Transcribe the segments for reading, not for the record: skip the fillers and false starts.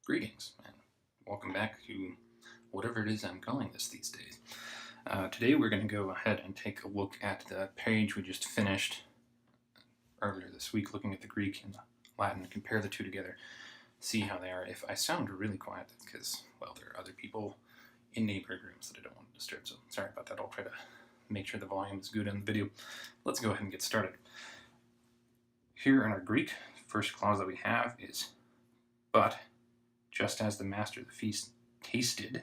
Greetings, and welcome back to whatever it is I'm calling this these days. Today we're going to go ahead and take a look at the page we just finished earlier this week, looking at the Greek and the Latin, compare the two together, see how they are. If I sound really quiet, that's because, well, there are other people in neighboring rooms that I don't want to disturb, so sorry about that. I'll try to make sure the volume is good on the video. Let's go ahead and get started. Here in our Greek, the first clause that we have is but. Just as the master of the feast tasted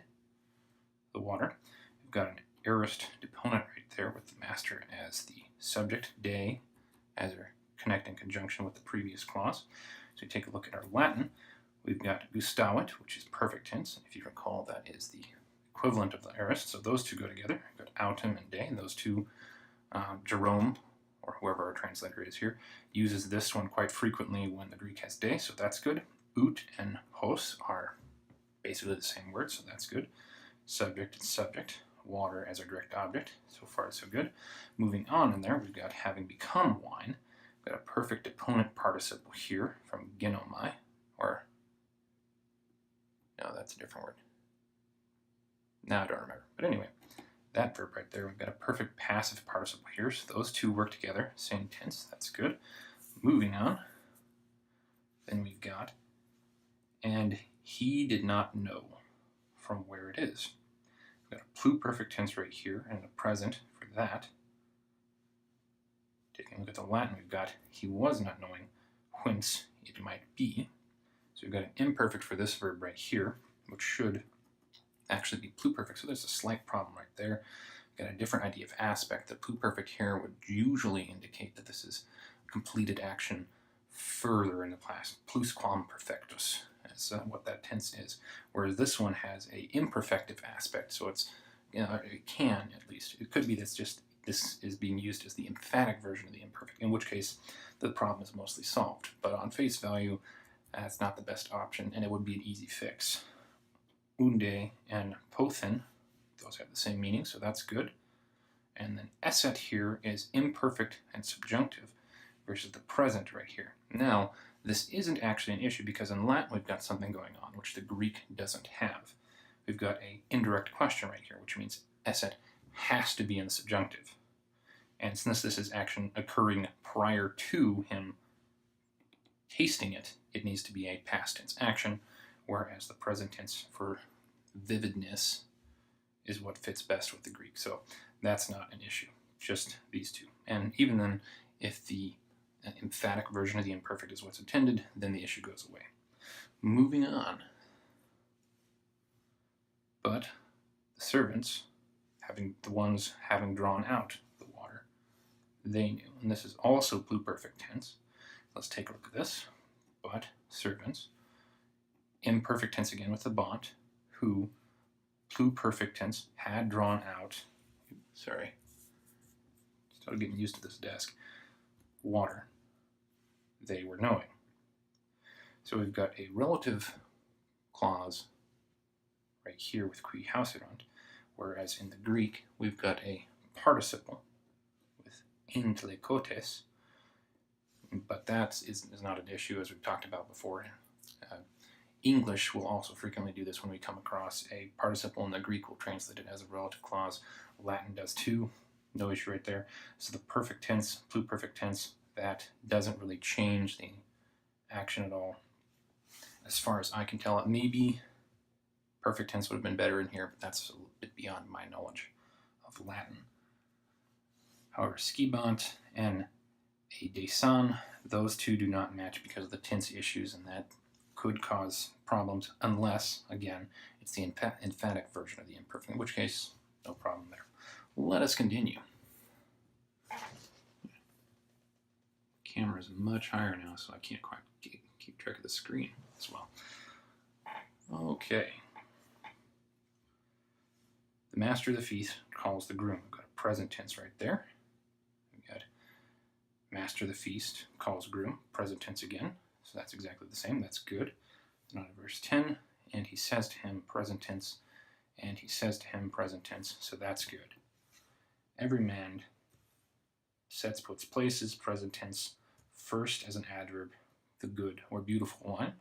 the water, we've got an aorist deponent right there with the master as the subject, de, as our connecting conjunction with the previous clause. So we take a look at our Latin. We've got gustavit, which is perfect tense. And if you recall, that is the equivalent of the aorist. So those two go together. We've got autem and de, and those two, Jerome, or whoever our translator is here, uses this one quite frequently when the Greek has de, so that's good. Ut and hos are basically the same word, so that's good. Subject and subject, water as our direct object, so far so good. Moving on in there, we've got having become wine. We've got a perfect deponent participle here from genomai, or, no, that's a different word. Now I don't remember, but anyway, that verb right there, we've got a perfect passive participle here, so those two work together, same tense, that's good. Moving on, then we've got and he did not know from where it is. We've got a pluperfect tense right here and a present for that. Taking a look at the Latin, we've got he was not knowing whence it might be. So we've got an imperfect for this verb right here, which should actually be pluperfect. So there's a slight problem right there. We've got a different idea of aspect. The pluperfect here would usually indicate that this is completed action further in the past, plusquam perfectus. That's what that tense is. Whereas this one has a imperfective aspect, so it's, it can at least. It could be that's just this is being used as the emphatic version of the imperfect, in which case the problem is mostly solved. But on face value, that's not the best option, and it would be an easy fix. Unde and pothen, those have the same meaning, so that's good. And then esset here is imperfect and subjunctive versus the present right here. Now, this isn't actually an issue because in Latin we've got something going on which the Greek doesn't have. We've got an indirect question right here, which means esset has to be in the subjunctive. And since this is action occurring prior to him tasting it, it needs to be a past tense action, whereas the present tense for vividness is what fits best with the Greek. So that's not an issue, just these two. And even then, if the emphatic version of the imperfect is what's intended, then the issue goes away. Moving on. But the servants, the ones having drawn out the water, they knew. And this is also pluperfect tense. Let's take a look at this. But servants, imperfect tense again with the bont, who, pluperfect tense, had drawn out, sorry, started getting used to this desk, water, they were knowing. So we've got a relative clause right here with qui hauserant, whereas in the Greek we've got a participle with intlekotes, but that is not an issue as we've talked about before. English will also frequently do this when we come across a participle, and the Greek will translate it as a relative clause. Latin does too. No issue right there. So the perfect tense, pluperfect tense, that doesn't really change the action at all. As far as I can tell, maybe perfect tense would have been better in here, but that's a little bit beyond my knowledge of Latin. However, skibant and a desan, those two do not match because of the tense issues, and that could cause problems unless, again, it's the emphatic version of the imperfect, in which case, no problem there. Let us continue. Camera is much higher now, so I can't quite keep track of the screen as well. Okay. The master of the feast calls the groom. We've got a present tense right there. We've got master of the feast calls groom, present tense again. So that's exactly the same. That's good. Now to verse 10, and he says to him, present tense, and he says to him, present tense. So that's good. Every man puts places, present tense, first as an adverb, the good or beautiful wine.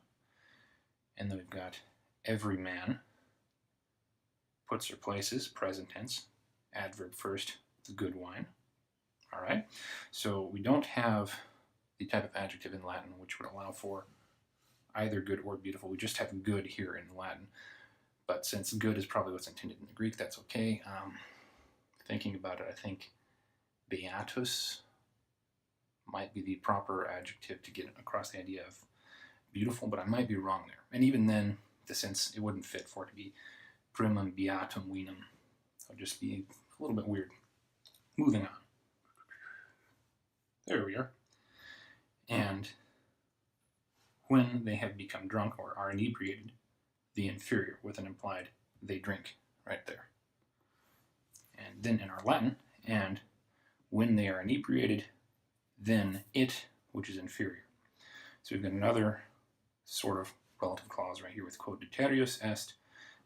And then we've got every man, puts or places, present tense, adverb first, the good wine. All right, so we don't have the type of adjective in Latin which would allow for either good or beautiful. We just have good here in Latin. But since good is probably what's intended in the Greek, that's okay. Thinking about it, I think beatus might be the proper adjective to get across the idea of beautiful, but I might be wrong there. And even then, since it wouldn't fit for it to be primum beatum vinum, it would just be a little bit weird. Moving on. There we are. And when they have become drunk or are inebriated, the inferior with an implied they drink right there. And then in our Latin, and when they are inebriated, then it, which is inferior. So we've got another sort of relative clause right here with quod deterius est.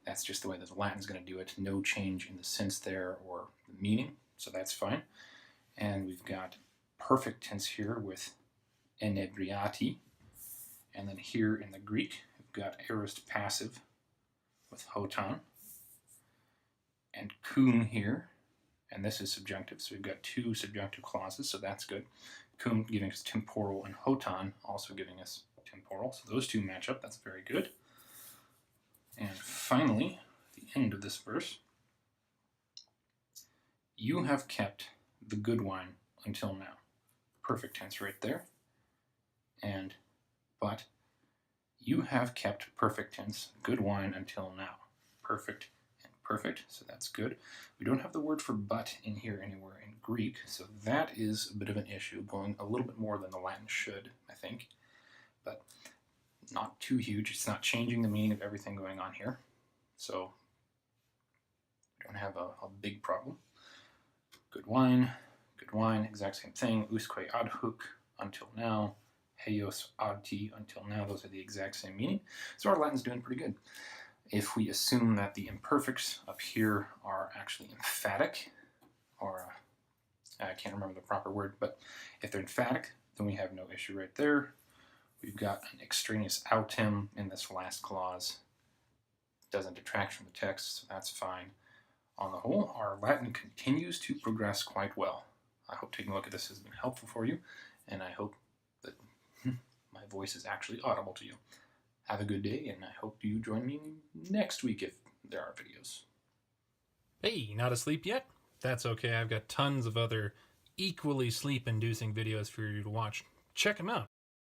That's just the way that the Latin's going to do it. No change in the sense there or the meaning, so that's fine. And we've got perfect tense here with inebriati. And then here in the Greek, we've got aorist passive with hotan. And cum here, and this is subjunctive, so we've got two subjunctive clauses, so that's good. Cum giving us temporal, and hotan also giving us temporal, so those two match up, that's very good. And finally, the end of this verse, you have kept the good wine until now. Perfect tense right there. And, but, you have kept perfect tense, good wine until now. Perfect and perfect, so that's good. We don't have the word for but in here anywhere in Greek, so that is a bit of an issue, going a little bit more than the Latin should, I think. But not too huge. It's not changing the meaning of everything going on here. So we don't have a big problem. Good wine, exact same thing. Usque ad hoc, until now. Heios adti, until now. Those are the exact same meaning. So our Latin's doing pretty good. If we assume that the imperfects up here are actually emphatic, or I can't remember the proper word, but if they're emphatic, then we have no issue right there. We've got an extraneous autem in this last clause. Doesn't detract from the text, so that's fine. On the whole, our Latin continues to progress quite well. I hope taking a look at this has been helpful for you, and I hope that my voice is actually audible to you. Have a good day, and I hope you join me next week if there are videos. Hey, not asleep yet? That's okay, I've got tons of other equally sleep-inducing videos for you to watch. Check them out.